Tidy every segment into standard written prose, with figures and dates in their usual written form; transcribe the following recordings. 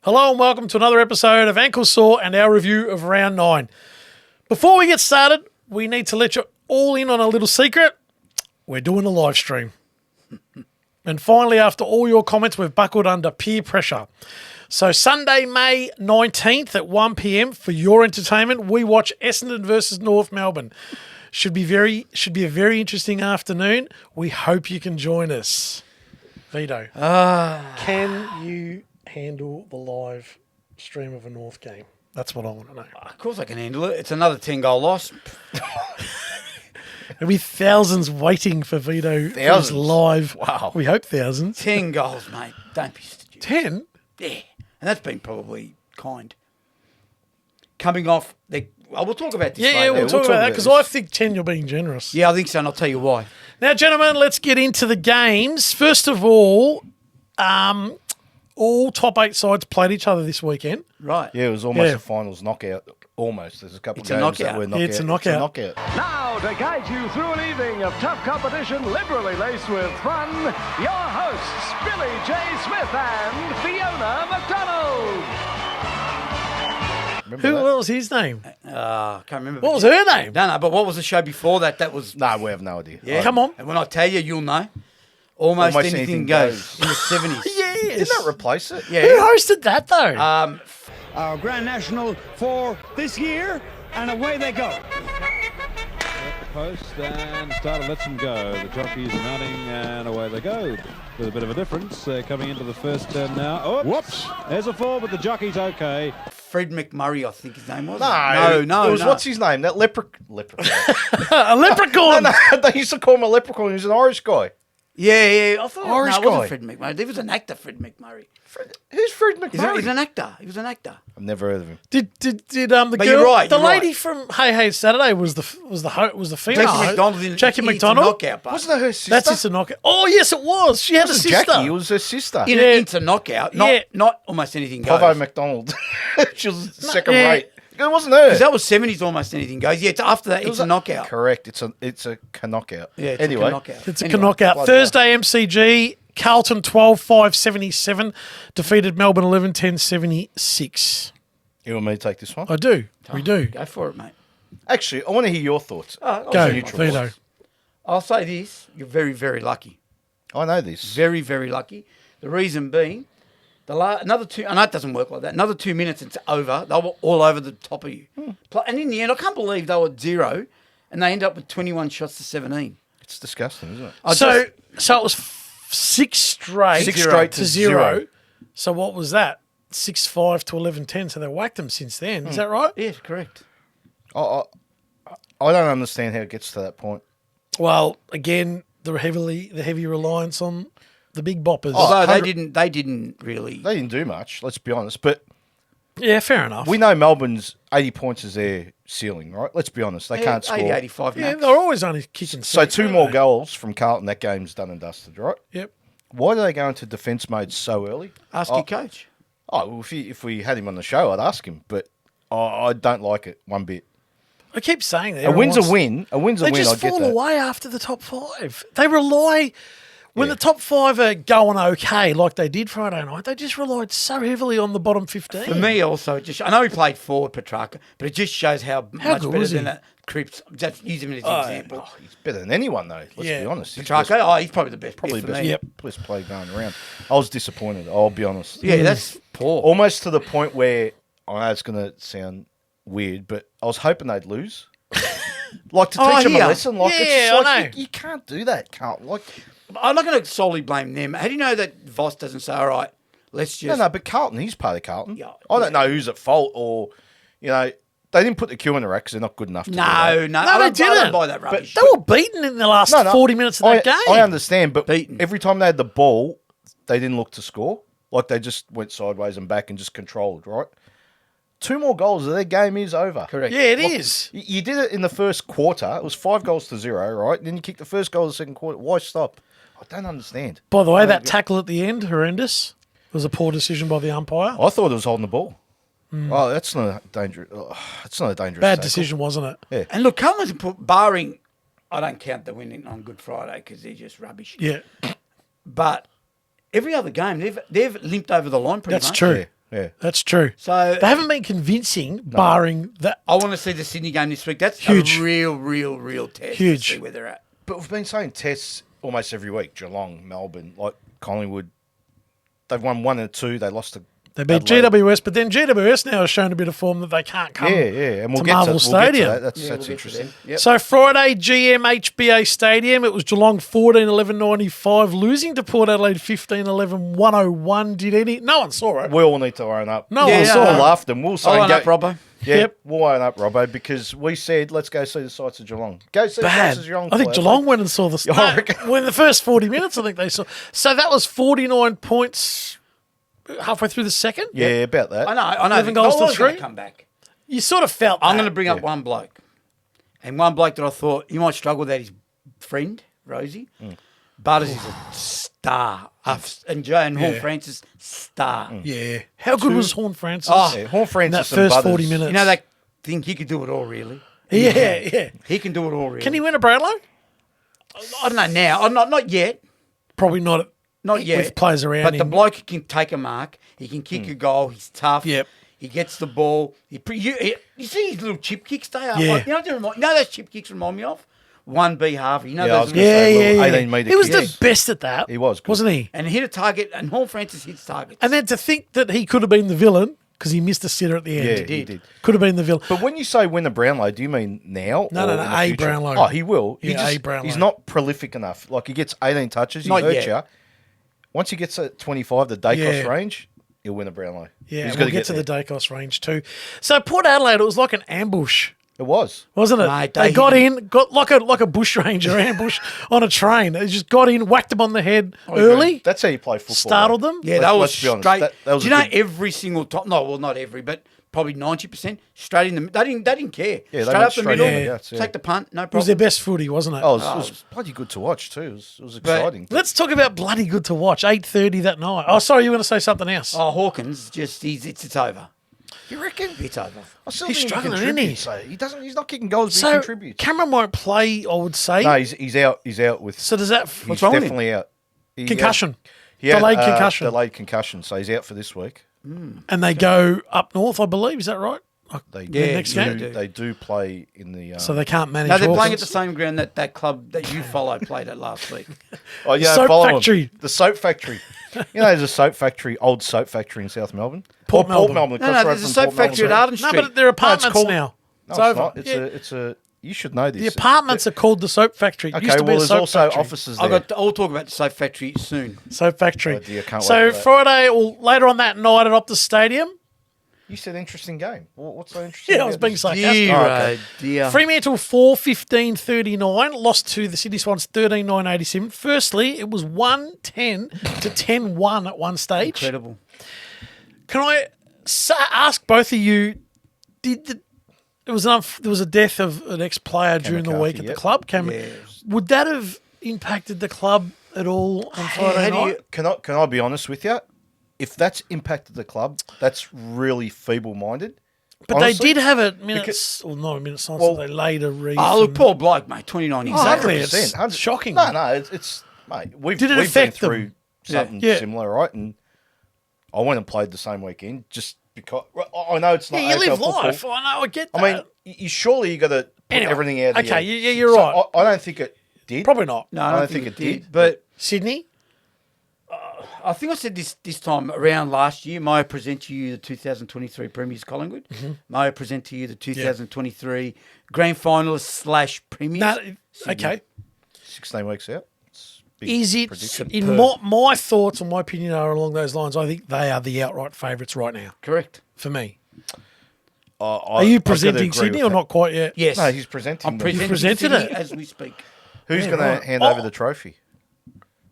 Hello and welcome to another episode of Ankle Sore and our review of Round 9. Before we get started, we need to let you all in on a little secret. We're doing a live stream. And finally, after all your comments, we've buckled under peer pressure. So Sunday, May 19th at 1 p.m. for your entertainment, we watch Essendon versus North Melbourne. Should be a very interesting afternoon. We hope you can join us. Vito, can you handle the live stream of a North game? That's what I want to know. Of course I can handle it. It's another 10-goal loss. There'll be thousands waiting for Vito for his live. Wow. We hope thousands. 10 goals, mate. Don't be stupid. 10? Yeah. And that's been probably kind. Coming off, we'll talk about this later. Yeah, we'll talk about that because I think 10 you're being generous. Yeah, I think so, and I'll tell you why. Now, gentlemen, let's get into the games. First of all top 8 sides played each other this weekend. Right. Yeah, it was almost a finals knockout. Almost. There's a couple of games that were knockout. It's a knockout. Now, to guide you through an evening of tough competition liberally laced with fun, your hosts, Billy J. Smith and Fiona McDonald. What was his name? I can't remember. What was her name? No, but what was the show before that? That was... No, we have no idea. Yeah. Come on. And when I tell you, you'll know. Almost anything goes. In the 70s. Yes. Didn't that replace it? Yeah. Who hosted that, though? Our Grand National for this year, and away they go. Post and starter lets them go. The jockeys are mounting and away they go. With a bit of a difference coming into the first turn now. Oh, whoops! There's a fall, but the jockey's okay. Fred McMurray, I think his name was. No. It was, what's his name? That leprechaun. A leprechaun. No, they used to call him a leprechaun. He was an Irish guy. Yeah. I thought Irish it wasn't guy. Fred McMurray. There was an actor, Fred McMurray. Who's Fred McMurray? He's an actor. He was an actor. I've never heard of him. Did the But girl, you're right, the you're lady right. from Hey Saturday was the female. Jackie McDonald. Jackie It's a McDonald. knockout, but Wasn't that her sister? That's just a knockout. Oh yes, it was. She had a sister. Jackie. It was her sister. It's a knockout. Not almost anything goes. Bravo McDonald. She was second yeah. rate. It wasn't her. Because that was 70s almost anything goes. Yeah, after that, it's a knockout. Correct. It's a knockout. Yeah, it's anyway. a knockout. It's a knockout. Thursday MCG. Carlton 12-5-77 defeated Melbourne 11-10-76. You want me to take this one? I do. We do. Go for it, mate. Actually, I want to hear your thoughts. Go, Vito. I'll say this. You're very, very lucky. I know this. Very, very lucky. The reason being, another 2, I know it doesn't work like that, another 2 minutes, it's over. They were all over the top of you. And in the end, I can't believe they were at 0 and they end up with 21 shots to 17. It's disgusting, isn't it? So it was 6 straight, 6 straight to 0. So what was that? 6-5 to 11-10. So they whacked them since then. Is that right? Yes, correct. I don't understand how it gets to that point. Well, again, the heavy reliance on the big boppers. Although they didn't really. They didn't do much, let's be honest. But yeah, fair enough. we know Melbourne's 80 points is their ceiling, right? Let's be honest. They can't score. 80, 85 yeah, max. they're always only kicking. So six, 2 aren't more they? goals from Carlton, that game's done and dusted, right? Yep. Why do they go into defence mode so early? Ask your coach. Oh, well, if we had him on the show, I'd ask him. But I don't like it one bit. I keep saying that. A win's a win. A win's a They win, I just get fall that. away after the top 5. They rely... When the top 5 are going okay, like they did Friday night, they just relied so heavily on the bottom 15. For me, also, I know he played forward, Petrarca, but it just shows how much good better was he? than that Cripps. Just use him as an example. Oh, he's better than anyone, though. Let's be honest. He's Petrarca, he's probably the best. probably for the me. best player going around. I was disappointed, I'll be honest. Yeah, that's poor. Almost to the point where, I know it's going to sound weird, but I was hoping they'd lose. Like to teach them a lesson. Like, it's Yeah, just I like, know. you can't do that, Carlton. Like, I'm not going to solely blame them. How do you know that Voss doesn't say, all right, let's just... no, but Carlton, he's part of Carlton. Yeah, I don't know who's at fault or, they didn't put the Q in the rack because they're not good enough to do that. No, they I didn't. don't buy that rubbish. They were beaten in the last 40 minutes of that game. I understand, but Beaten. every time they had the ball, they didn't look to score. Like they just went sideways and back and just controlled, right? 2 more goals, their game is over. Correct. Yeah, it is. You did it in the first quarter. It was 5-0, right? Then you kicked the first goal of the second quarter. Why stop? I don't understand. By the way, that tackle at the end, horrendous. It was a poor decision by the umpire. I thought it was holding the ball. Oh, that's not a dangerous. That's not a dangerous. Bad tackle. decision, wasn't it? Yeah. And look, Carlton's put, barring, I don't count the winning on Good Friday because they're just rubbish. Yeah, But every other game, they've limped over the line pretty that's much. true. Yeah. That's true. So They haven't been convincing, barring that. I want to see the Sydney game this week. That's Huge. a real test. Huge. To see where they're at. But we've been saying tests almost every week. Geelong, Melbourne, like Collingwood. They've won 1 and 2. They lost to They beat Adelaide. GWS, but then GWS now has shown a bit of form that they can't come. Yeah, and we'll to get Marvel to, we'll get to Stadium. that. That's We'll get to interesting. them. Yep. So Friday, GMHBA Stadium, it was Geelong 14-11-95, losing to Port Adelaide 15-11-101. Did any? No one saw it. We all need to own up. No we one all saw it. laughed and we'll say, I'll own up, Robbo. Yeah, Yep. we'll own up, Robbo, because we said, let's go see the sights of Geelong. Go see the Bad. sights of Geelong. I think Claire. Geelong went and saw the Yeah, I reckon. well, in the first 40 minutes, I think they saw. So that was 49 points halfway through the second. Yeah, about that. I know. 11 goals to Geelong's gonna 3. come back. You sort of felt I'm that. going to bring up one bloke, and one bloke that I thought he might struggle. That his friend Rosie Butters is a star, and Horn Francis star. Yeah. How good was Horn Francis? Oh, Yeah, Horn Francis in that and first Butters. 40 minutes. You know, they think he could do it all. Really, Yeah. he can do it all. Really, Can he win a Brownlow? I don't know now. I'm not yet. Probably not. Not yet. With players around But him. the bloke can take a mark. He can kick a goal. He's tough. Yep. He gets the ball. You see his little chip kicks? They are. Yeah. Like, you know those chip kicks remind me of? 1B Harvey. You know Yeah, I those was gonna little- say, Yeah. little 18-metre He was kicks. the best at that. He was good. Wasn't he? And hit a target, and Horn Francis hits targets. And then to think that he could have been the villain because he missed a sitter at the end. Yeah, he did. Could have been the villain. But when you say win the Brownlow, do you mean now? No, or no, no, in the a future? Brownlow. Oh, he will. Yeah, a Brownlow. He's not prolific enough. Like, he gets 18 touches, he Not hurts yet. you. Once he gets at 25, the Dacos Yeah. range, he'll win a Brownlow. Yeah, He's we'll gotta get to there. the Dacos range too. So Port Adelaide, it was like an ambush, It was. wasn't it? Mate, they they- got in, got like a bushranger ambush on a train. They just got in, whacked them on the head early, That's how you play football. startled mate. them. yeah, Let's- that was let's be honest, straight. that was do you a know good- every single top? No, well, not every, but probably 90% straight in the. They didn't care. Yeah, they straight went up the straight middle. in the guts, yeah. Take the punt. No It was problem. their best footy, wasn't it? Oh, it was bloody good to watch too. It was exciting. Let's talk about bloody good to watch. 8:30 that night. Oh, sorry, you were going to say something else? Oh, Hawkins just it's over. You reckon? It's over. I still He's think struggling, he isn't he? contributes, so he's not kicking goals, but he So contributes. Cameron won't play, I would say. No, he's out. He's out with. So does that He's What's wrong with him? definitely out. He, concussion? Yeah, Delayed concussion. Delayed concussion. So he's out for this week. And they go up north, I believe. Is that right? They Yeah, next do, game? They do play in the. So they can't manage. No, they're playing Hawkins. at the same ground that club that you follow played at last week. Oh yeah, Soap follow 'em. factory. The soap factory. You know, there's a soap factory, old soap factory in South Melbourne. Port Or Melbourne. Melbourne. No, across no, the road there's a from soap Port Melbourne. factory at Arden No, Street. but they're apartments called- now. No, It's over. not. Yeah. It's a. You should know this. The apartments are called the Soap Factory. It Okay, used to be well, a there's soap also factory. offices there. I'll talk about the soap factory soon. Soap Factory. Oh, dear, can't wait So for that. Friday, or later on that night at Optus Stadium, You said interesting game. What's so interesting? yeah, I was about being this? sarcastic. Oh, okay. dear. Fremantle 4-15-39, lost to the Sydney Swans 13-9-87. Firstly, it was 1-10 to 10-1 at one stage. Incredible. Can I ask both of you, there was a death of an ex-player during the McCarthy, week at the yep. club. Yeah. Would that have impacted the club at all on Friday night? Can I be honest with you? If that's impacted the club, that's really feeble-minded. But Honestly, they did have a minutes, or not a minute silence, Well- they laid a wreath. Oh, look, and- poor bloke, mate. 29 years old. Exactly. 100%, It's 100%. shocking. No, it's mate. We've Did it we've affect been them? through something Yeah. similar, right? And I went and played the same weekend just because I know it's not. Yeah, you AFL live football. life. I know, I get that. I mean, you surely you got to put Anyway, everything out. Of okay, you. yeah, you're right. I don't think it did. Probably not. No, I don't think it did. But Sydney? I think I said this time around last year. May I present to you the 2023 Premiers Collingwood? May I present to you the 2023 Grand Finalists / Premiers? No, Sydney. okay. 16 weeks out. It's big Is it, prediction. in my thoughts and my opinion are along those lines, I think they are the outright favourites right now, Correct. for me. Are you presenting Sydney or not quite yet? Yes. No, he's presenting. I'm them. presenting presented Sydney it. as we speak. Who's Yeah, going to right. hand over the trophy?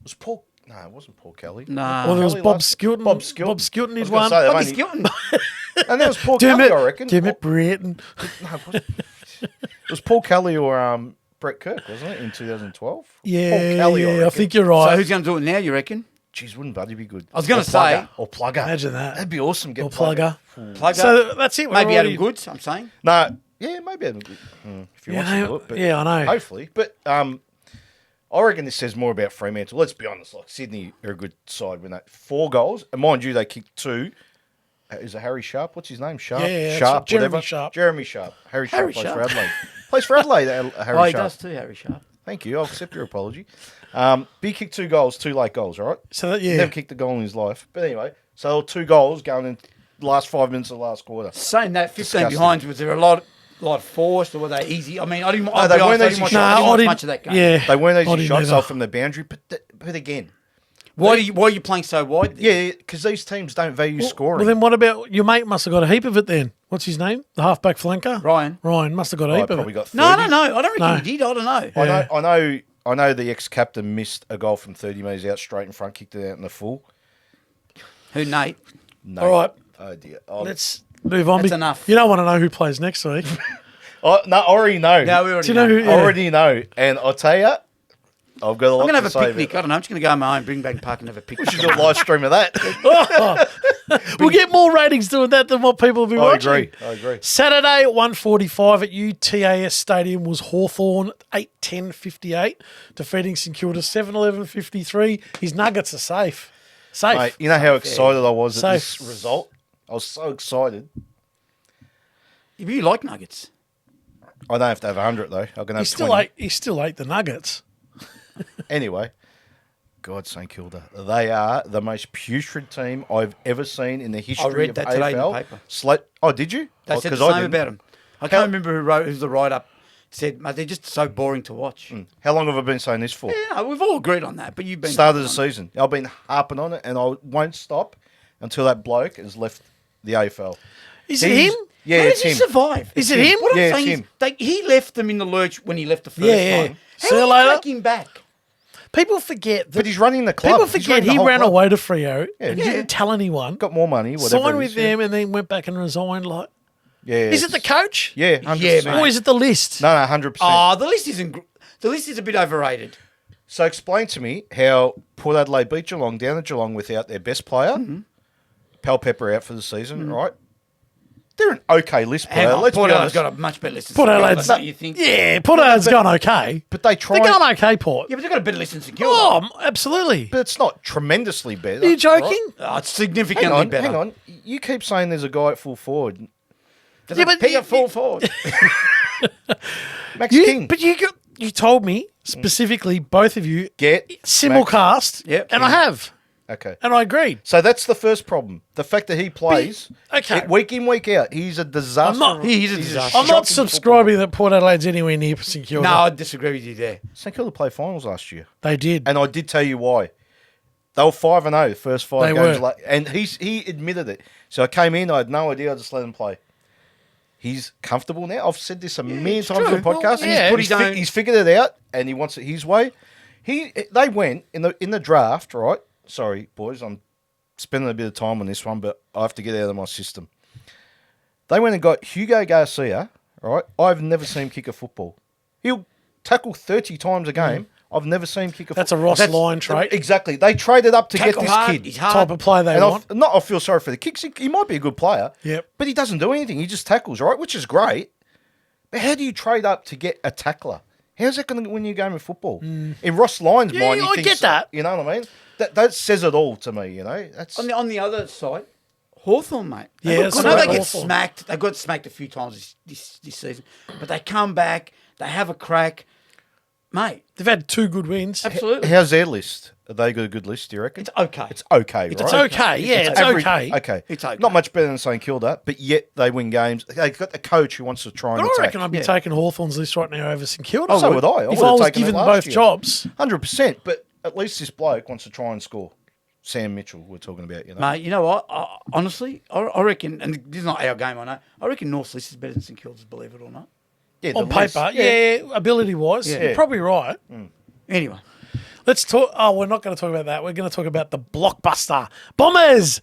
Was Paul? No, it wasn't Paul Kelly. No. Well, there was Kelly Bob last- Skilton. Bob Skilton. Bob Skilton I was is gonna one. say, they've Bobby only- Skilton. And there was Paul Kelly, I reckon. Dermot Brereton. No, it wasn't. It was Paul Kelly or Brett Kirk, wasn't it, in 2012? Yeah, Paul Kelly, I reckon. think you're So right. who's going to do it now, you reckon? Jeez, wouldn't Buddy be good? I was gonna Or say- Plugger. Or Plugger. Imagine that. That'd be awesome. Get Or Plugger. Plug So up. that's it. We're Maybe already- Adam Goods, I'm saying. No, yeah, maybe Adam Good. If he Yeah, wants to do it. But yeah, I know. Hopefully. But I reckon this says more about Fremantle. Let's be honest, like Sydney are a good side when they 4 goals. And mind you, they kicked 2 Is it Harry Sharp? What's his name? Sharp? Yeah, Sharp, Jeremy whatever. Sharp. Jeremy Sharp. Harry Sharp Harry plays Sharp. for Adelaide. Plays for Adelaide, Harry Oh, he Sharp. does too, Harry Sharp. Thank you. I'll accept your apology. Big kicked 2 goals, 2 late goals, right? So that, Never kicked a goal in his life. But anyway, so 2 goals going in the last 5 minutes of the last quarter. Saying that, 15 Disgusting. behind, was there a lot forced or were they easy? I mean, I didn't watch they weren't easy much, shots. I didn't I watch didn't- much of that game. Yeah, They weren't I easy didn't shots, either. they were from the boundary. But again, Why are you playing so wide? then? yeah, because these teams don't value scoring. Well, then what about your mate? Must have got a heap of it then. What's his name? The halfback flanker? Ryan. Ryan must have got a I heap of probably it. got 30. No. I don't reckon No. he did. I don't know. Yeah. I know the ex-captain missed a goal from 30 metres out straight in front, kicked it out in the full. Who, Nate? No. All right. Oh, dear. Let's move on. That's enough. You don't want to know who plays next week. No, I already know. No, we already Do you know who? I already know. And I'll tell you, I've got a lot I'm going to to have a say picnic. I about don't know. I'm just going to go home, bring back Park and have a picnic. it. We should do a live stream of that. We'll get more ratings doing that than what people will be I watching. agree. Saturday at 1:45 at UTAS Stadium was Hawthorn 8-10-58, defeating St Kilda 7-11-53. His Nuggets are safe. Safe. Mate, you know how excited I was at Safe. this result? I was so excited. If you like nuggets. I don't have to have 100 though. I can have 20. He still ate the Nuggets. Anyway, God, St Kilda. They are the most putrid team I've ever seen in the history read of that AFL. today in the paper. Oh, did you? They Oh, said the 'cause I same didn't. about him. I can't remember who's the write-up. Said, mate, they're just so boring to watch. How long have I been saying this for? Yeah, no, we've all agreed on that, but you've been... Start of the season. I've been harping on it and I won't stop until that bloke has left the AFL. Is it him? Yeah, How it's did he him. survive? Is it him? What Yeah, I'm it's saying him. is, he left them in the lurch when he left the first Yeah. time. See How you did later. he take him back? People forget that. But he's running the club. People He's forget running the he whole ran club. away to Freo and Yeah. didn't tell anyone. Got more money, whatever. Signed it with is, them and then went back and resigned. Like, Yeah. is it the coach? Yeah, 100%. Yeah, mate. Or is it the list? No, 100%. Oh, the list isn't... The list is a bit overrated. So explain to me how Port Adelaide beat Geelong down at Geelong without their best player. Pal Pepper out for the season, right? They're an okay list Hang player. on, Let's Port be Adelaide's honest. got a much better list. than Port St Kilda, Adelaide's... don't you think? Yeah, Port Adelaide's gone okay. But they try. They're going okay, Port. Yeah, but they've got a better list than St Kilda. Oh, absolutely. But it's not tremendously better. Are you joking? right? Oh, it's significantly better. Hang on. You keep saying there's a guy at full forward. Does Yeah, it but pick you- up full forward? Max King. But you told me specifically, both of you, Get simulcast, Yep. and I have. Okay. And I agreed. So that's the first problem. The fact that he plays okay. week in, week out. He's a disaster. He's a disaster. I'm not shocking subscribing that Port Adelaide's anywhere near St Kilda. No, I disagree with you there. St Kilda played finals last year. They did. And I did tell you why. They were 5-0 the first 5 They games. were. And he admitted it. So I came in, I had no idea, I just let him play. He's comfortable now. I've said this a million times on the true. podcast. Well, yeah. He's figured it out and he wants it his way. They went in the draft, right? Sorry, boys, I'm spending a bit of time on this one, but I have to get out of my system. They went and got Hugo Garcia, right? I've never seen him kick a football. He'll tackle 30 times a game. I've never seen him kick a That's a football. Ross Lyon trait. Exactly. They traded up to Tackle get this hard, kid. he's hard. Type of player they And want. I feel sorry for the kicks. He might be a good player. Yep. But he doesn't do anything. He just tackles, right? Which is great. But how do you trade up to get a tackler? How's that going to win you a game of football? In Ross Lyon's Yeah, mind, he I thinks, get that. You know what I mean? That says it all to me, you know? That's On the other side, Hawthorn, mate. Yeah, They it's got good. I know they great. get Hawthorn. smacked. They got smacked a few times this season, but they come back. They have a crack, mate. They've had 2 good wins. Absolutely, How's their list? Are they got a good list, do you reckon? it's okay. It's okay, right? It's It's okay. Yeah, it's average- okay. Okay. It's okay. Not much better than St Kilda, but yet they win games. They've got the coach who wants to try and But I attack. reckon I'd be taking Hawthorn's list right now over St Kilda. Oh, so would I. I If would've I was taken it given last both year. jobs. 100%, but at least this bloke wants to try and score. Sam Mitchell, we're talking about, you know. Mate, you know what? Honestly, I reckon, and this is not our game, I know. I reckon North's list is better than St Kilda's, believe it or not. Yeah, On the list. paper, yeah, ability-wise, Yeah. you're probably right. Anyway, Let's talk. Oh, we're not going to talk about that. We're going to talk about the blockbuster Bombers.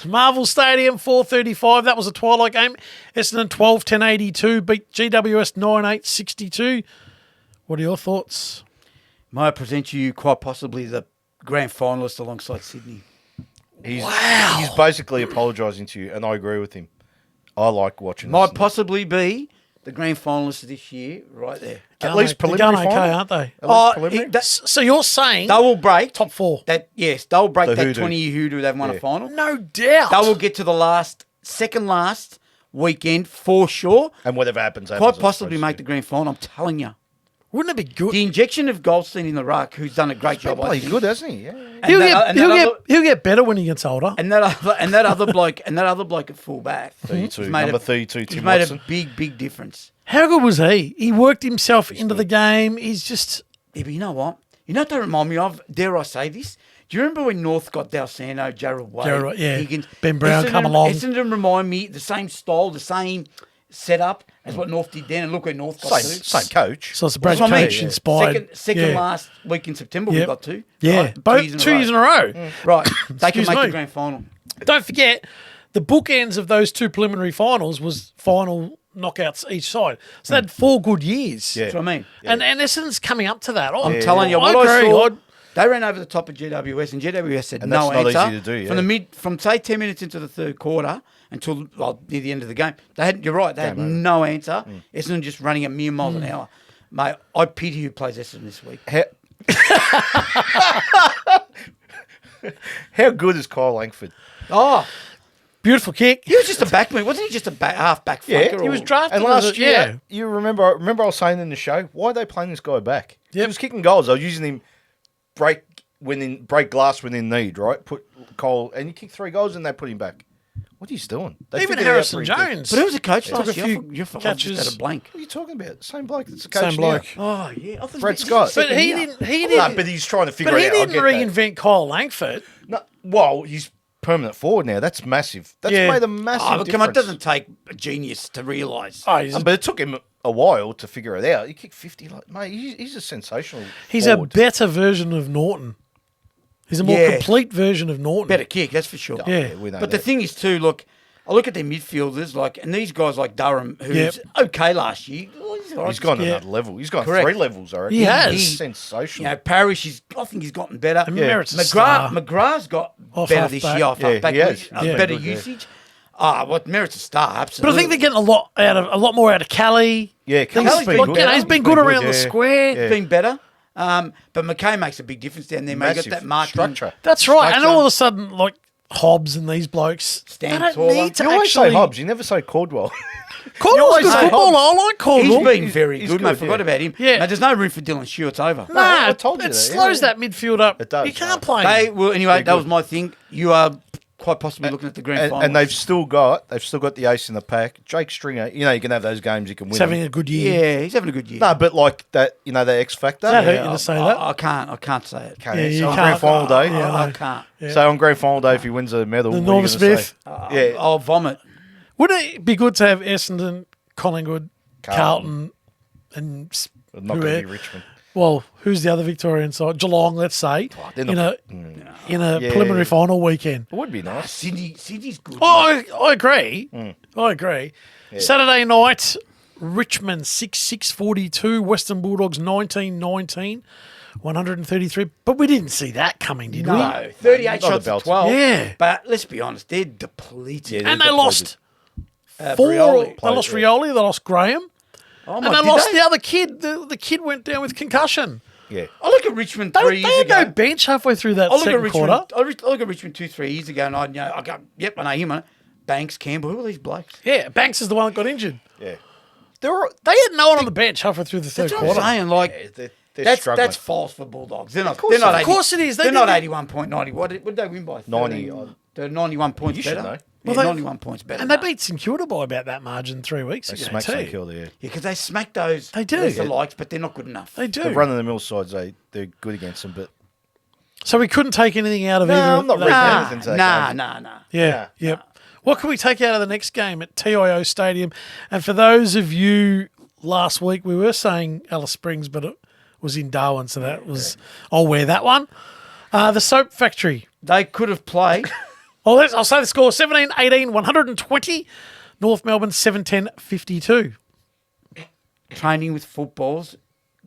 Marvel Stadium 4:35. That was a twilight game. Essendon 12-10-82 beat GWS 9-8-62. What are your thoughts? may I present to you quite possibly the grand finalist alongside Sydney? He's basically apologising to you, and I agree with him. I like watching Might this. possibly be the grand finalists this year, right there. At least They're preliminary going okay, final. aren't they? At least preliminary. So you're saying They will break top 4? Yes, they'll break The that hoodoo. 20-year hoodoo. They've won a final. No doubt. They will get to the second last weekend for sure. And whatever happens, Quite possibly make the grand final. I'm telling you. Wouldn't it be good? The injection of Goldstein in the ruck, who's done a great job. I played think. good, hasn't he? Yeah. And He'll get better when he gets older. And that other bloke at fullback. 32, he's made number a- 32, He's Tim made Watson. a big difference. How good was he? He worked himself into the game. He's just... Yeah, but you know what? You know what they remind me of? Dare I say this? Do you remember when North got Dalsano, Jarrell Wade, Yeah. Higgins? Ben Brown come along. Essendon remind me the same style, the same setup as what North did then, and look where North got to. Same coach. So it's a Brad That's what I mean. Coach inspired. Second Yeah. last week in September we Yep. got to. Yeah, right? both 2 years in a row. Right, they can Excuse make me. the grand final. Don't forget, the bookends of those 2 preliminary finals was final knockouts each side. So they had 4 good years. Yeah. That's what I mean. And Essendon's coming up to that. I'm telling you, what I agree. saw, they ran over the top of GWS, and GWS said And no that's not answer. easy to do, yeah. From say 10 minutes into the third quarter until near the end of the game, you're right, they had no answer. Essendon just running a mere miles an hour. Mate, I pity who plays Essendon this week. How good is Kyle Langford? Oh, Beautiful kick. he was just a backman, wasn't he? Just a half-back flanker. Yeah, He was drafted And as last a- year, you remember I was saying in the show, why are they playing this guy back? Yep. He was kicking goals. They were using him break glass when in need, right? Put Cole, and he kicked 3 goals and they put him back. What are you doing? They Even figured it out Harrison pretty quick. Jones. But who was a coach Took last a year? few You're just catches. at a blank. What are you talking about? Same bloke that's the coach Same now. bloke. Oh, yeah. Brett Scott. But he didn't. He No, didn't. but he's trying to figure But it he out. I didn't get that. reinvent Kyle Langford. No, well, he's permanent forward now. That's massive. That's Yeah. made a massive Oh, but come on, it difference. doesn't take a genius to realise. Oh, he's, But it took him a while to figure it out. He kicked 50. Like, mate, he's a sensational he's forward. a better version of Norton. He's a more Yeah. complete version of Norton. Better kick, that's for sure. Yeah. we know But the that. thing is too, look, I look at their midfielders, and these guys like Durham, who's Yep. okay last year. Well, He's gone Yeah. another level. He's gone Correct. 3 levels, I reckon. He has. He's You sensational. know, Parrish, I think he's gotten better. And Merritt's a McGrath, star. McGrath's got Off better half this back. year. Off Yeah, half-back, he has. Yeah. better Good, yeah. usage. What Merritt's a star, But I absolutely. think they're getting a lot more out of Kelly. Yeah, Things Kelly's been like, good. you know, he's been good around the yeah. square. Yeah. been better. But McKay makes a big difference down there. Mate, you got Massive that marking structure. That's right. And Structure. all of a sudden, like Hobbs and these blokes, Stand they don't taller. need to You always actually. say Hobbs. You never say Caldwell. Caldwell's always good say footballer. Hobbs. I like Caldwell. He's been very he's good, mate. good, Forgot yeah. about him. Yeah. Mate, there's no room for Dylan Stewart's over. Nah, I told you it that, slows yeah. that midfield up. It does, You can't right. play. They will anyway. That was my thing. You are quite possibly looking at the grand final. And they've still got the ace in the pack. Jake Stringer, you know, you can have those games you can win. He's having them. a good year. yeah, he's having a good year. No, but like that, you know, the X factor. Does that hurt you to say that? I can't say it. Can't Yeah, answer. you On can't. grand final day. Yeah, I no. can't. So on grand final day, if he wins a medal, The what are you Norm gonna Smith. say? Yeah, I'll vomit. Wouldn't it be good to have Essendon, Collingwood, Carlton, and not going whoever- to be Richmond. well, who's the other Victorian side? Geelong, let's say, they're in not- a Yeah. preliminary final weekend. It would be nice. Sydney's good. Oh, I agree. Hmm. I agree. Saturday night, Richmond 6-6-42, Western Bulldogs 19-19, 133. But we didn't see that coming, did we? No, 38 Not a shots to belter. 12. Yeah. But let's be honest, they're depleted. Yeah, And they're they lost four. Brioli. They lost Rioli. They lost Graham. Oh And my, they did lost they? the other kid. The kid went down with concussion. Yeah. I look at Richmond They, 3 they years had no ago. bench halfway through that I look at second Richmond. quarter. I look at Richmond 2-3 years ago, and I go, yep, I know him. I know. Banks, Campbell, who are these blokes? Yeah, Banks is the one that got injured. Yeah. They had no one on the bench halfway through the third That's what quarter. I'm saying. Like, They're struggling. that's false for Bulldogs. They're not. course They're not. it is. 80, Of course it is. They They're not didn't- 81.90. What did they win by? 90. 13? They're 91 points You should better. know. Yeah, Well, they- 91 points better. And they beat St Kilda by about that margin 3 weeks They ago smacked too. St Kilda, yeah. Yeah, because they smack those. They do. lesser likes, but they're not good enough. They do. The run of the mill sides, they're good against them, but So we couldn't take anything out of No, either. I'm not of reading that. anything to that Nah. game. Yeah. Yep. What can we take out of the next game at TIO Stadium? And for those of you last week, we were saying Alice Springs, but it was in Darwin, so that was. I'll wear that one. The Soap Factory. They could have played. I'll say the score: 17-18, 120. North Melbourne 7-10-52. training with footballs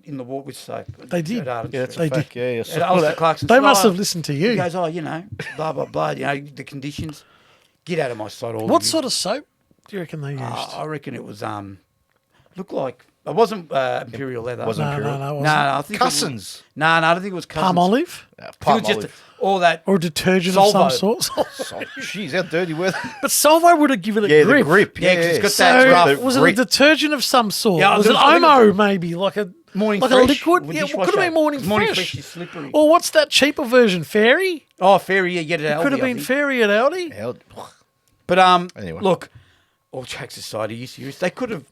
in the walk with soap. They did. yeah, that's They a fact. did. Yeah, yeah. And So Alistair Clarkson They said, must "Oh," have listened to He you. goes, blah, blah, blah, the conditions. Get out of my sight, all What of you. sort of soap do you reckon they used? I reckon it was Looked like it wasn't Imperial leather. Wasn't No, Imperial. no, it No, wasn't. I think Cousins. No, I don't think it was Cousins. Palm olive I think Palm it was olive. just all that. or detergent of some Solvo. sort. Oh, jeez, how dirty were they? But Solvo would have given it Yeah, grip. the grip. Yeah, 'cause it's got So that rough. was it a grip. detergent of some sort? Yeah, was it I think Omo maybe like a Morning like Fresh a liquid? with Yeah, what could dishwasher. have been morning 'Cause Morning fresh. Fresh is slippery. Or what's that cheaper version? Fairy? Oh, Fairy, yeah, get it out. Could have been Fairy at Aldi. How- But Anyway. look, all jokes aside, are you serious? They could have.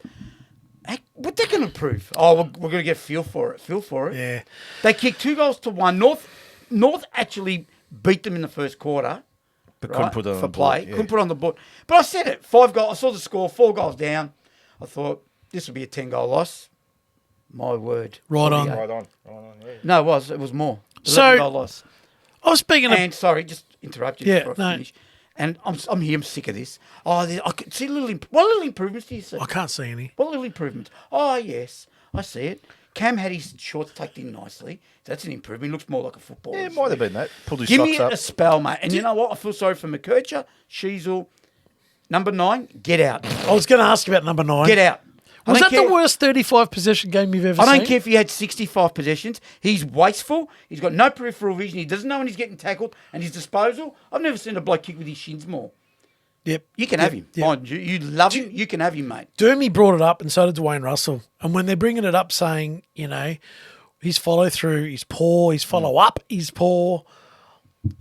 What they're going to prove? Oh, we're going to get feel for it. Feel for it. Yeah. They kicked 2-1. North actually beat them in the first quarter. But couldn't put it on for the play. board, yeah. Couldn't put it on the board. But I said it. 5 goals. I saw the score. 4 goals down. I thought this would be a 10-goal loss. My word. Right on. Right on. Yeah. No, it was. It was more. So- 11-goal loss. I was speaking of And sorry, just interrupt you Yeah, before I no. finish. And I'm here. I'm sick of this. Oh, I could see what little improvements do you see? I can't see any. What little improvements? Oh, yes, I see it. Cam had his shorts tucked in nicely. That's an improvement. He looks more like a footballer. Yeah, it might have been that. Pulled his Give socks me up. a spell, mate. And you know what? I feel sorry for McKercher, Sheasel. Number 9, get out. I was going to ask you about number 9. Get out. Was I don't that the care- worst 35 possession game you've ever I seen? don't care if he had 65 possessions. He's wasteful. He's got no peripheral vision. He doesn't know when he's getting tackled. And his disposal, I've never seen a bloke kick with his shins more. Yep. You can have him. Yep. Mind you. You love him. You can have him, mate. Dermy brought it up, and so did Dwayne Russell. And when they're bringing it up, saying, his follow through is poor, his follow up is poor.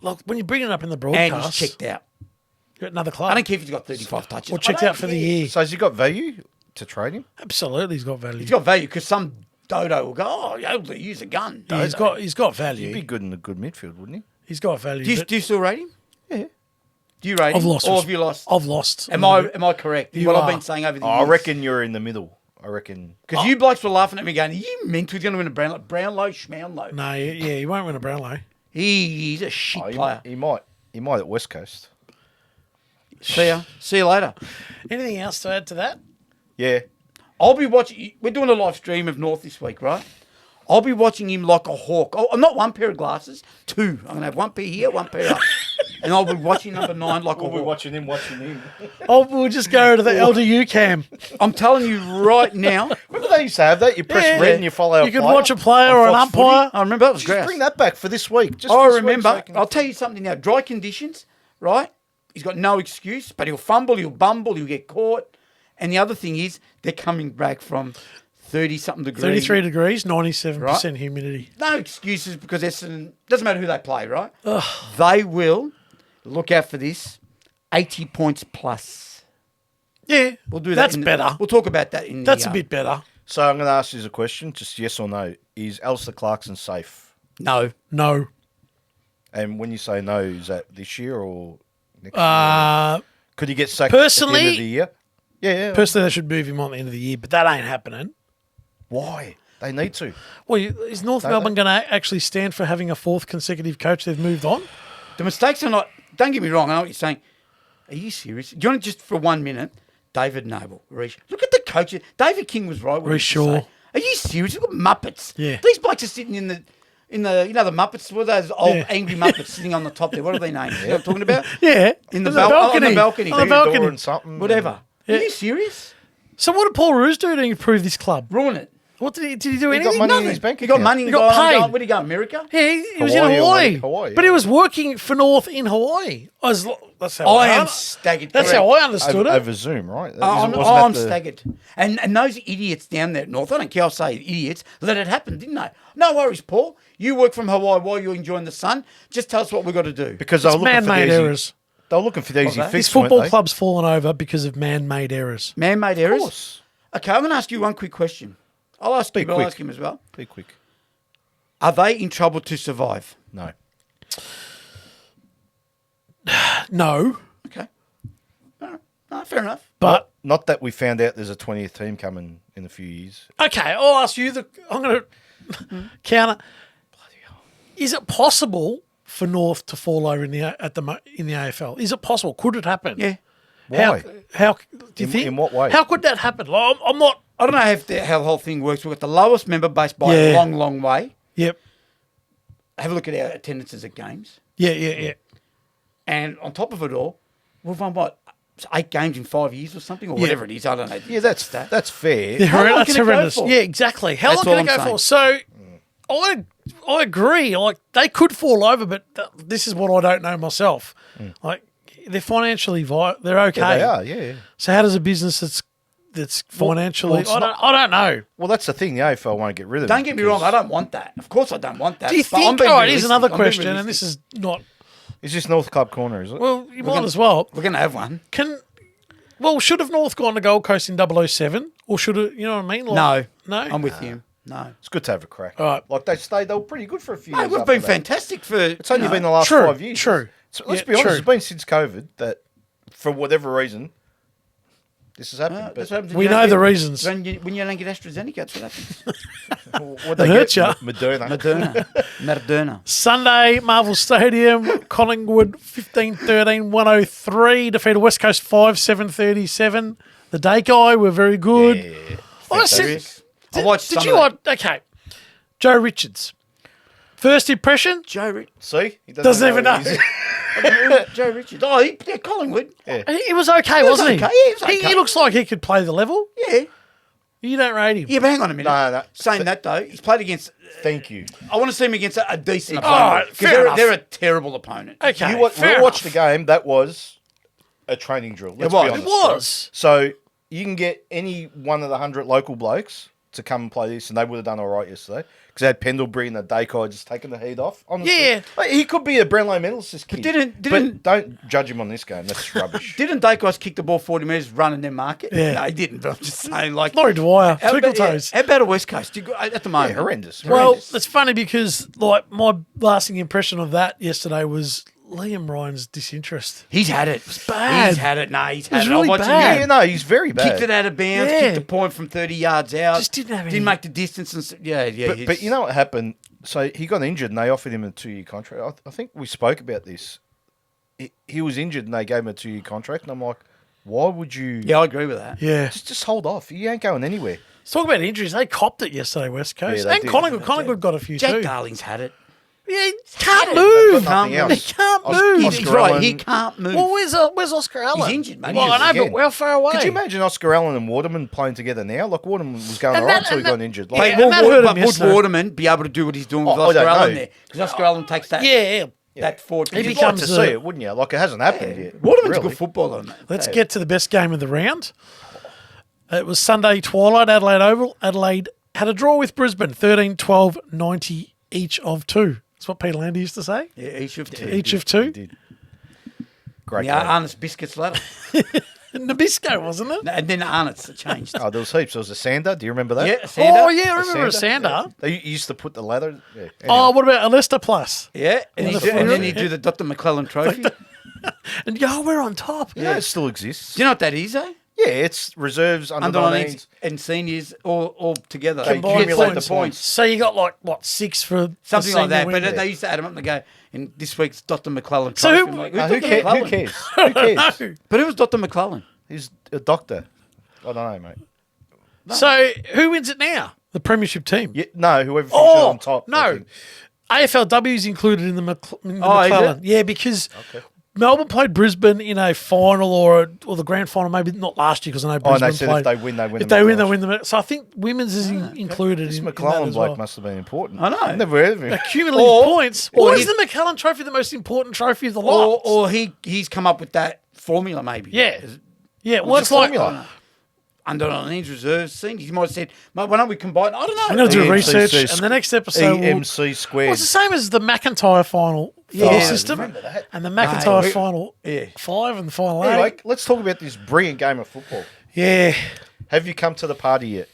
Look, when you bring it up in the And broadcast, he's checked out. you're at another club. I don't care if he's got 35 touches. or I checked don't out for the care. year. So has he got value to trade him? Absolutely, he's got value. He's got value because some dodo will go, oh, you're able to use a gun. Yeah, he's Dodo. got He'd be value. good in a good midfield, wouldn't he? He's got value. Do you, but do you still rate him? Yeah. Do you rate I've him? lost. Or have you lost? I've lost. Am I correct? You what I've are. been saying over the I years. reckon you're in the middle. I reckon. Because you blokes were laughing at me going, are you mental? He's going to win a Brownlow, Schmownlow. No, yeah, he won't win a Brownlow. He's a shit Oh, player. he might. He might at West Coast. See ya. See you later. Anything else to add to that? Yeah. I'll be watching. We're doing a live stream of North this week, right? I'll be watching him like a hawk. Oh, not one pair of glasses, 2. I'm going to have one pair here, one pair up. And I'll be watching number 9 like a hawk. watching him. Oh, we'll just go to the LDU cam. I'm telling you right now. Remember they used to have that? You press Yeah. red and you follow You could watch a player or an Fox Footy. umpire. I remember that was Just grouse. bring that back for this week. Just I for this week, remember. so I can- I'll tell you something now. Dry conditions, right? He's got no excuse, but he'll fumble, he'll bumble, he'll get caught. And the other thing is, they're coming back from 30-something degrees. 33 degrees, 97% Right. humidity. No excuses because Essendon, doesn't matter who they play, right? They will, look out for this, 80 points plus. Yeah, We'll do that. That's better. We'll talk about that in That's the, a bit better. So I'm going to ask you a question, just yes or no. Is Alistair Clarkson safe? No. No. And when you say no, is that this year or next year? Could he get sacked at the personally- end of the year? Yeah. Personally, they should move him on at the end of the year, but that ain't happening. Why? They need to. Well, is North Don't Melbourne going to actually stand for having a 4th consecutive coach they've moved on? The mistakes are not, don't get me wrong, I know what you're saying. Are you serious? Do you want to just for 1 minute, David Noble, Reece, look at the coaches. David King was right. Reece Shaw. Are you serious? Look at Muppets. Yeah. These blokes are sitting in the the Muppets, what are those old Yeah. angry Muppets sitting on the top there? What are they named? You know what I'm talking about? Yeah. In the On balcony. On the Theodore balcony. and something. Whatever. Yeah. Are you serious? So what did Paul Roos do to improve this club? Ruin it. What did he do? He Anything? got money in Nothing. his bank He got account. money. He got paid. Where did he go? America? Yeah, he was in Hawaii or Hawaii. Hawaii, But yeah. he was working for North in Hawaii. That's how I am un- staggered. That's correct. how I understood it. Over Zoom, right? I'm Wasn't that the- staggered. And those idiots down there at North, I don't care, I'll say idiots, let it happen, didn't they? No worries, Paul. You work from Hawaii while you're enjoying the sun. Just tell us what we've got to do. Because they were It's looking for the man-made easy. errors. They were looking for the easy that? fix. This football weren't they? club's fallen over because of man-made errors. Man-made errors? course. Okay, I'm going to ask you one quick question. I'll ask you, but I'll quick. ask him as well. Be quick. Are they in trouble to survive? No. No, Okay. All right. No, fair enough. but Not that we found out there's a 20th team coming in a few years. okay. I'll ask you. I'm going to counter. Is it possible for North to fall over in the AFL? Is it possible? Could it happen? Yeah. Why? How do you In- think? in what way? How could that happen? Like, I'm not. I don't know how the whole thing works. We've got the lowest member base by Yeah. a long, long way. Yep. Have a look at our attendances at games. Yeah. And on top of it all, we've won what? 8 games in 5 years or something, or whatever it is. I don't know. Yeah, that's fair. Yeah, How long that's can it go horrendous. for? Yeah, exactly. How That's long can it all go I'm for? So, I agree. Like, they could fall over, but this is what I don't know myself. Like, they're financially they're okay. Yeah, they are, yeah. So how does a business that's financially? it's I don't know. Well, that's the thing. The AFL won't get rid of Don't it get me wrong. I don't want that. Of course, I don't want that. Do you But I'm think? being All right, here's realistic. another I'm being question, and realistic. this is not. Is this North Club Corner, is it? Well, you might as well. We're going to have one. Should have North gone to Gold Coast in 007, or should it? You know what I mean? Like, No. no. I'm with you. No. It's good to have a crack. All right. Like they were pretty good for a few No, years. we've after been that. fantastic for. It's only been the last True, 5 years. true. So let's Yeah, be honest, true. it's been since COVID that, for whatever reason, this has happened. That's but what happens if We you don't know the get- reasons. When you don't get AstraZeneca, that's what happens. what It hurts ya. Moderna. Moderna. Sunday, Marvel Stadium, Collingwood 15-13, 103. Defeated West Coast 5-7-37. The day guy were very good. Yeah. I said, Serious. I watched did some you of watch? Okay. Joe Richards. First impression? Joe Richards. See? He Doesn't even who know. he is. Joe Richards. Oh, yeah, Collingwood. Yeah. He was okay, wasn't he? okay. Yeah, he was okay. He looks like he could play the level. Yeah. You don't rate him. Yeah, but hang on a minute. No. Saying that, though, he's played against... Thank you. I want to see him against a decent All right, opponent. 'Cause fair enough. they're a terrible opponent. Okay. You fair watched the enough. game. That was a training drill. Let's was. be It honest. It was. So you can get any one of the 100 local blokes to come and play this, and they would have done all right yesterday. Because they had Pendlebury and the Daykai just taking the heat off. Honestly. Yeah. Like, he could be a Brownlow medalist, this kid. didn't- But don't judge him on this game. That's rubbish. Didn't Dacos kick the ball 40 metres, run in their market? Yeah. No, he didn't, but I'm just saying, like... Laurie Dwyer, How twinkle about, yeah, toes. how about a West Coast? At the moment. Yeah, horrendous. Well, Horrendous. it's funny because like my lasting impression of that yesterday was Liam Ryan's disinterest. He's had it. bad. He's had it. No, he's had was it. really I'm watching bad. him. Yeah, no, he's very bad. Kicked it out of bounds, Yeah. kicked a point from 30 yards out. Just didn't have any- make the distance. Yeah. But you know what happened? So he got injured and they offered him a 2-year contract. I think we spoke about this. He was injured and they gave him a 2-year contract. And I'm like, why would you... Yeah, I agree with that. Yeah. Just hold off. He ain't going anywhere. Let's talk about injuries. They copped it yesterday, West Coast. Yeah, they and did. Collingwood. Collingwood got a few Jack too. Darling's had it. Yeah, he can't Got move. nothing He else. can't Os- move. He's Oscar right. Allen- He can't move. Well, where's Oscar Allen? He's injured, mate. Well, I know, Again. but how far away? Could you imagine Oscar Allen and Waterman playing together now? Like, Waterman was going And all right that- until he and got that- injured. Yeah, Like, and that hurt him but would yesterday. Waterman be able to do what he's doing with I Oscar don't Allen know. there? Because Oscar Allen takes that that forward. He you'd position. like becomes to see a- it, wouldn't you? Like, it hasn't happened yet. Waterman's a really. good footballer. Mate. Let's get to the best game of the round. It was Sunday twilight, Adelaide Oval. Adelaide had a draw with Brisbane, 13-12, 90 each of two. That's what Peter Landy used to say. Yeah, each of two. Each of two. He did. Great Yeah, game. Arnott's biscuits ladder. Nabisco, wasn't it? And then Arnott's changed. Oh, there was heaps. There was a sander. Do you remember that? Yeah, Sander. Oh, yeah, I remember a sander. Sander. They used to put the ladder. Yeah. Oh, what about a Leicester Plus? Yeah, and, In he the do, and then front. he do the Dr. McClellan trophy. Do And we're on top. You know, it still exists. you know what that is, eh? Yeah, it's reserves under 19s. 19s and seniors all together. They You Combined get accumulate points. the points. So you got like, what, 6 for the Something like senior that. win? But they used to add them up and they go, and this week's Dr. McClellan So trophy. who- I'm like, Who Dr. cares? Who McClellan? cares? Who cares? No. But it was Dr. McClellan. He's a doctor. I don't know, mate. So who wins it now? The premiership team? Yeah, no, whoever finishes Oh, on top. I no. think. AFLW is included in the, in the Oh, is McClellan. it? Yeah, because Melbourne played Brisbane in a final or the grand final, maybe not last year because I know Oh, and Brisbane they said played. if they win, they win. If the they win, they McClellan. win the. So I think women's is included This in McClellan that as bloke well. must have been important. I know. I've never heard of him. Cumulative points. Or is the McClellan Trophy the most important trophy of the lot? Or he's come up with that formula, maybe. Yeah. Yeah, well, What's it's the like. formula? Under 19s reserves, seniors. He might have said, mate, why don't we combine? I don't know. I'm going to do EMCC research, and the next episode will. EMC squared. Well, it's the same as the McIntyre final system, remember that. and the McIntyre Mate, final 5 and the final 8. Anyway, let's talk about this brilliant game of football. Yeah, Have you come to the party yet?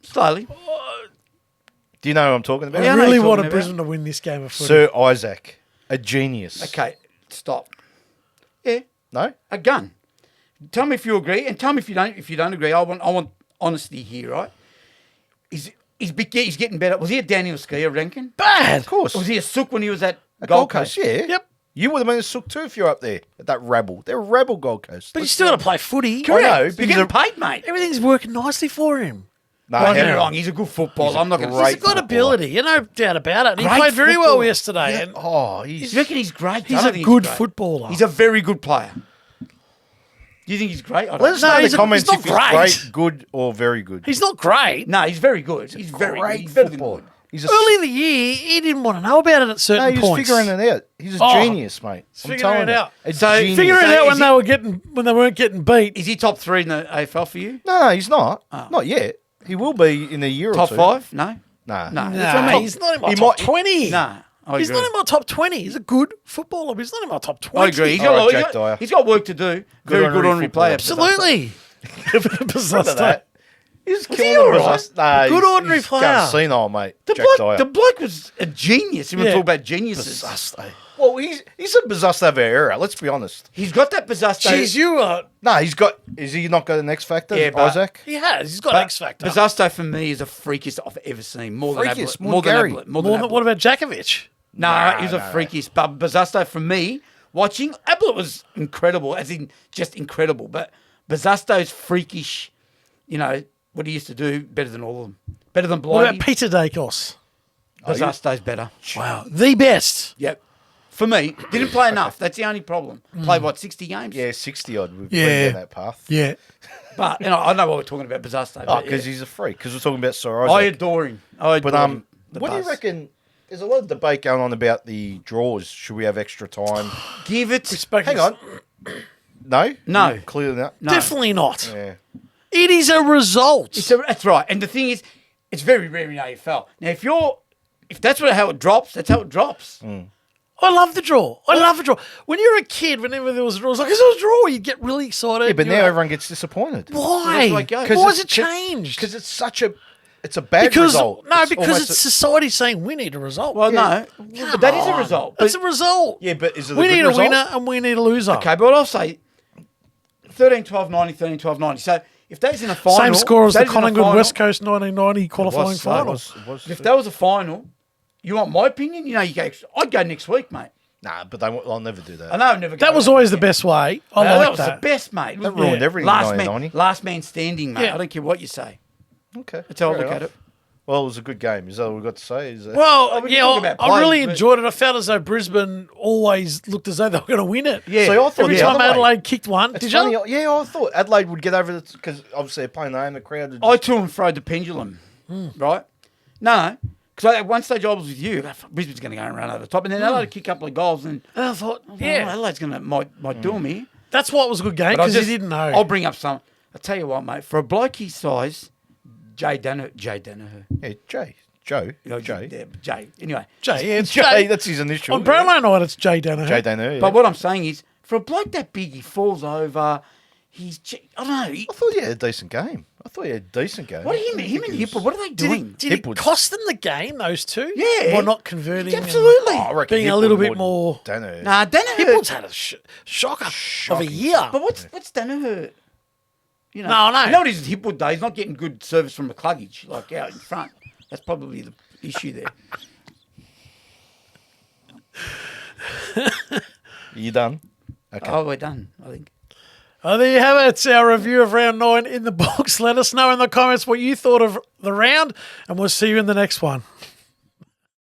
Slowly. Do you know who I'm talking about? Yeah, I I know really you're wanted talking about. Brisbane to win this game of footy. Sir Isaac, a genius. Okay, stop. Yeah, No? a gun. Tell me if you agree, and tell me if you don't. If you don't agree, I want honesty here, right? He's getting better. Was he a Daniel Skier, Rankin? Bad. Of course. Or was he a Sook when he was at Gold Coast, yeah. Yep. You would have been a sook too if you're up there at that rabble. They're a rabble Gold Coast. But you still got to play footy. I know, You're because getting paid, mate. Everything's working nicely for him. No, Don't get me Henry- wrong. He's a good footballer. I'm not going to great He's got ability, you no doubt about it. And he Great played very well footballer. yesterday. And Oh, he's You reckon he's great? he's I don't a think good great. footballer. He's a very good player. Do you think he's great? I don't Let us know. know in he's the not comments if he's great. great, good, or very good. He's not great. No, he's very good. He's very good. He's better than good. He's Early in the year, he didn't want to know about it at certain no, he was points. figuring it out. He's a Oh, genius, mate. I'm figuring telling it you. out. A So, genius. Figuring it So out is when they weren't getting beat. Is he top 3 in the AFL for you? No, he's not. Not yet. He will be in a year Top or two. 5? No. Nah. No. Nah, he's not in my he top might- 20. Nah. I He's agree. not in my top 20. He's a good footballer, but he's not in my top 20. I agree. He's All got, right, Jack Dyer. he's got work to do. Very good honorary honorary player. footballer. Absolutely. Look at that. He's killing all the right? Bazas- Nah, Good he's- ordinary he's player. going senile, mate. The Jack bloke, Dyer. the bloke was a genius. You want Yeah. to talk about geniuses. Bazaste. Well, he's a Bazaste of our era. Let's be honest. He's got that Bazaste. Jeez, you are. No, he's got. Is he not got an X factor? Yeah, but- Isaac. He has. He's got But X Factor. Bazaste for me is the freakiest I've ever seen. More than Freakiest, Ablett. more than Gary. Ablett. More than, what about Djakovic? No, he was a freakiest. But Bazaste for me, watching, Ablett was incredible, as in just incredible. But Bazaste's freakish, you know, what he used to do, better than all of them. Better than What Blighty. about Peter Dacos? Bazaste's better. Wow. The best. Yep. For me, didn't play enough. That's the only problem. Played, what, 60 games? Yeah, 60 odd. We've Yeah. been down that path. Yeah. But, you know, I know what we're talking about, Bazaste. Oh, because he's a freak. Because we're talking about Sir I Isaac. adore him. I adore But him. The what do you buzz. reckon? There's a lot of debate going on about the draws. Should we have extra time? Give it. Hang on. No. No. Clearly not. No. Definitely not. Yeah. It is a result. That's right. And the thing is, it's very rare in AFL. Now, if that's how it drops, that's how it drops. I love the draw. I love the draw. When you were a kid, whenever there was a draw, it was like, it's a draw. You'd get really excited. Yeah, but You're now like, everyone gets disappointed. why? That's the way it goes. Why has it's- it changed? Because it's such a. It's a bad Because result. no, because almost it's society saying we need a result. Well, Yeah. no. But that is a result. It's a result. Yeah, but is it we a good need result? a winner and we need a loser. Okay, but I'll say 13-12-90, 13-12-90. So if that's in a final... Same score as if the that is in a Collingwood final- West Coast 1990 qualifying It final. was If that was a final, you want my opinion? You know, I'd go next week, mate. Nah, but I'll never do that. I know I've never That was always the best way. I that like was that. the best, mate. That ruined everything in Last man, 1990. last man standing, mate. Yeah. I don't care what you say. Okay. That's how I fair look at enough. it. Well, it was a good game. Is that all we've got to say? Is that... Well, we can yeah, talk about I really plays, but- enjoyed it. I felt as though Brisbane always looked as though they were going to win it. Yeah. So I thought Every the time other way. Adelaide kicked one, It's did funny, you? yeah, I thought Adelaide would get over it because obviously they're playing their own. The crowd. I to and fro the pendulum, right? No, because at one stage I was with you. Brisbane's going to go and run over the top, and then Adelaide kick a couple of goals, and And I thought, yeah, yeah, Adelaide's going to might do them here. that's why it was a good game But I because you just didn't know. I'll bring up some. I tell you what, mate. For a bloke his size, Jay Danaher. Yeah, Joe. You know, Jay. yeah, Jay. Anyway, Jay, yeah, it's Jay, Jay. that's his initial. On Brownlow night, it's Jay Danaher. Jay Danaher. Yeah. but what I'm saying is, for a bloke that big, he falls over. I don't know. I thought he had a decent game. I thought he had a decent game. What are him and Hipper? What are they Did doing? it Hipwood's- cost them the game, those two? Yeah. By not converting. and Absolutely. Oh, I reckon being a Hipwood little bit than more. Danaher. Nah, Danaher. Hipwood's had a shocker of a year. But what's Danaher? You know, No, I know. You know what it is with Hipwood, though? He's not getting good service from McCluggage, like out in front. That's probably the issue there. You done? Okay. Oh, we're done, I think. Oh, there you have it. It's our review of round 9 in the books. Let us know in the comments what you thought of the round, and we'll see you in the next one.